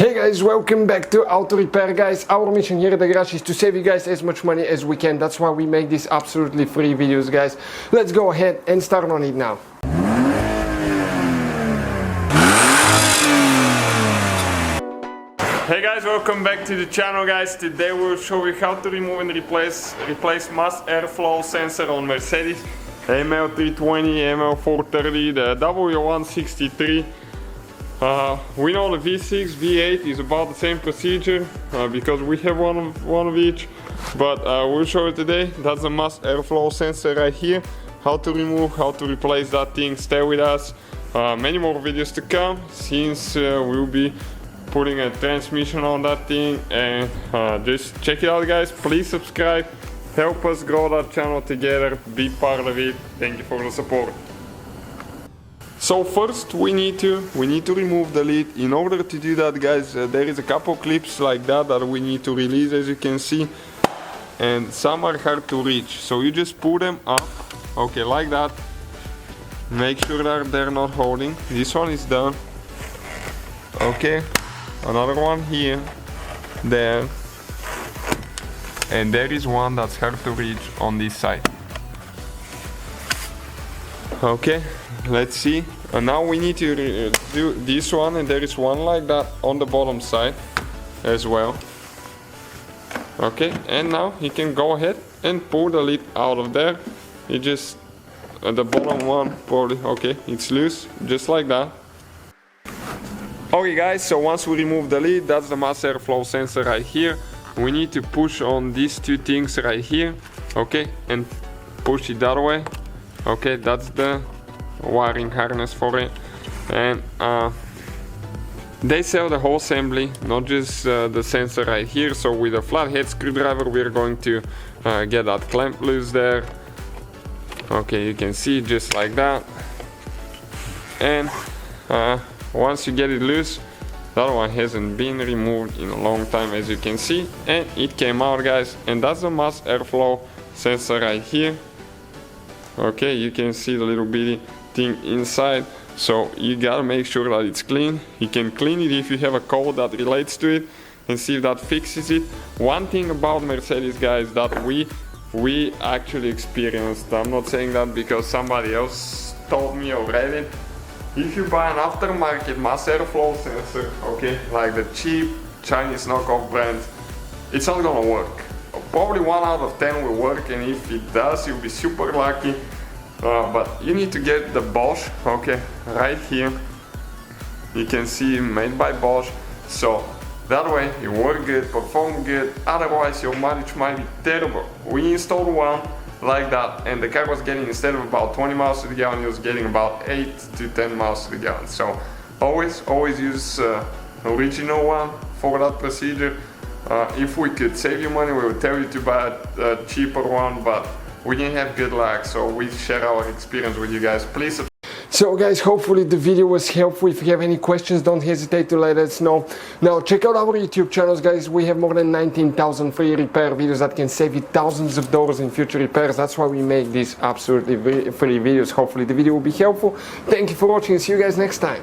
Hey guys, welcome back to Auto Repair, guys. Our mission here at the garage is to save you guys as much money as we can. That's why we make these absolutely free videos, guys. Let's go ahead and start on it now. Hey guys, welcome back to the channel, guys. Today we'll show you how to remove and replace mass airflow sensor on Mercedes ML320 ML430, the W163. We know the V6, V8 is about the same procedure because we have one of each, but we'll show you today. That's the mass airflow sensor right here. How to remove, how to replace that thing. Stay with us. Many more videos to come since we'll be putting a transmission on that thing, and just check it out, guys. Please subscribe, help us grow that channel together, be part of it. Thank you for the support. So first we need to remove the lid. In order to do that, guys, there is a couple clips like that we need to release, as you can see, and some are hard to reach, so you just put them up, okay, like that. Make sure that they're not holding. This one is done. Okay, another one here, there, and there is one that's hard to reach on this side. Okay, let's see. And now we need to do this one, and there is one like that on the bottom side as well. Okay, and now you can go ahead and pull the lid out of there. You just, the bottom one probably, okay, it's loose, just like that. Okay guys, so once we remove the lid, that's the mass airflow sensor right here. We need to push on these two things right here, okay, and push it that way. Okay, that's the wiring harness for it, and they sell the whole assembly, not just the sensor right here. So with a flathead screwdriver we're going to get that clamp loose there. Okay, you can see just like that, and once you get it loose, that one hasn't been removed in a long time, as you can see, and it came out, guys. And that's the mass airflow sensor right here. Okay, you can see the little bitty thing inside, so you gotta make sure that it's clean. You can clean it if you have a code that relates to it and see if that fixes it. One thing about Mercedes, guys, that we actually experienced, I'm not saying that because somebody else told me or read it. If you buy an aftermarket mass airflow sensor, okay, like the cheap Chinese knockoff brands, it's not gonna work. Probably 1 out of 10 will work, and if it does, you'll be super lucky. But you need to get the Bosch, okay, right here. You can see made by Bosch, so that way it work good, perform good. Otherwise your mileage might be terrible. We installed one like that, and the car was getting, instead of about 20 miles to the gallon, it was getting about 8 to 10 miles to the gallon. So always use original one for that procedure. If we could save you money, we would tell you to buy a cheaper one, but we didn't have good luck, so we share our experience with you guys. Please subscribe. So guys, hopefully the video was helpful. If you have any questions, don't hesitate to let us know. Now check out our YouTube channels, guys. We have more than 19,000 free repair videos that can save you thousands of dollars in future repairs. That's why we make these absolutely free videos. Hopefully the video will be helpful. Thank you for watching, and see you guys next time.